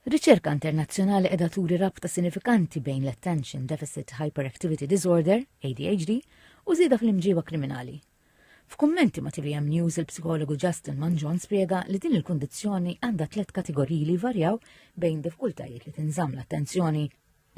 Riċerka internazzjonali qiegħda turi rabta sinifikanti bejn l-Attention Deficit Hyperactivity Disorder, ADHD, u żieda fl-imġiba kriminali. F'kummenti ma' TVM News il-psikologu Justin Manjon spjega li din il-kundizzjoni għandha 3 kategoriji li varjaw bejn diffikultajiet li tinżamm l-attenzjoni,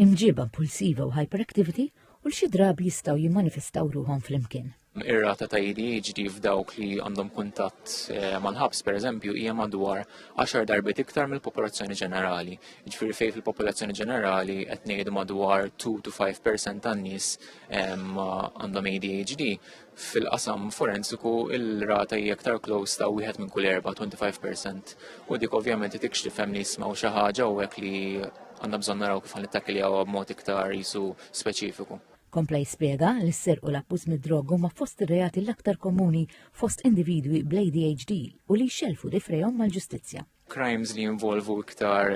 imġiba impulsiva u hyperactivity u l-xi drabi jistgħu jimmanifestaw ruhom flimkien. Ir-rata ta' ADHD f'dawk li għandhom kuntatt mal-ħabs pereżempju hija madwar 10 darbiet iktar mill-popolazzjoni ġenerali. Jiġifieri fejn fil-popolazzjoni ġenerali qed ngħidu madwar 2 to 5% tan-nies għandhom ADHD. Fil-qasam forensiku il-rata hija aktar close ta' wieħed minn kull 25%. U dik ovvjament tikxtif hemm nies ma' xi ħaġa u hekk li għandna bżonn naraw kif ħanittakiljaw b'mod iktar jisu speċifiku. Kompla jispjega li s-serq u l-abbuż mid-drogu ma' fost ir-reati l-aktar komuni fost individwi bl-ADHD u li jxelfu difrejhom mal-ġustizzja. Crimes li jinvolvu iktar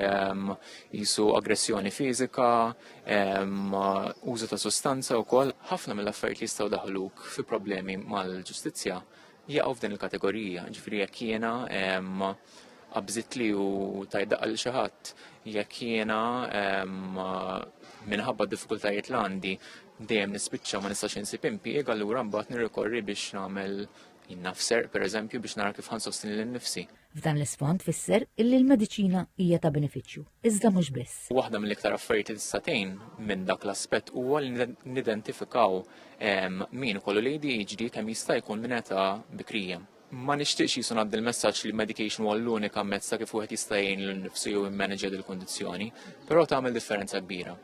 jisu aggressjoni fiżika, użu ta' sostanza wkoll, ħafna mill-affarijiet li jistgħu daħluk fi problemi mal-ġustizzja jaqgħu f'din il-kategorija. Ġifieri jekk jiena qabżitli u tajdaq għal xi ħadd, jekk jiena minħabba d-diffikultajiet li għandi dejjem nispiċċa ma nistax insib impjieg, allura mbagħad nirrikorri biex nagħmel jinnafser pereżempju biex nara kif ħansostni lil nnifsi. F'dan l-isfond fisser illi l-mediċina hija ta' benefiċċju, iżda mhux biss. Waħda mill-iktar affarijiet li tista' tgħin minn dak l-aspett huwa li nidentifikaw min ikollu l-ADHD kemm jista' jkun minn età bikrija. Ma nixtieqx jisu ngħaddi l-messaġġ li medication huwa l-unika mezz ta' kif wieħed jista' jgħin lil nnifsu jew immanage il-kundizzjoni, però tagħmel differenza kbira.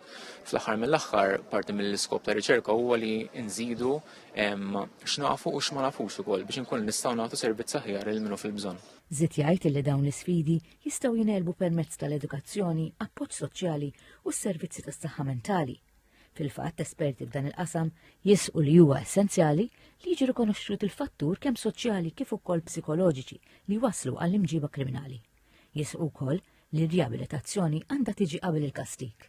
Fl-aħħar mill-aħħar parti mill-iskop ta' riċerka huwa li nżidu x'nafu u x'ma nafux ukoll biex inkunu nistgħu nagħtu servizz aħjar lil minnu fil-bżonn. Żied jgħid li dawn l-isfidi jistgħu jingħelbu permezz tal-edukazzjoni, appoġġ soċjali u s-servizzi tas-saħħa mentali. Fil-fatt, esperti f'dan il-qasam jisqu li huwa essenzjali li jiġi rikonoxxut il-fattur kemm soċjali kif ukoll psikoloġiċi li waslu għall-imġiba kriminali. Jisqu wkoll li r-riabilitazzjoni għandha tiġi qabel il-kastik.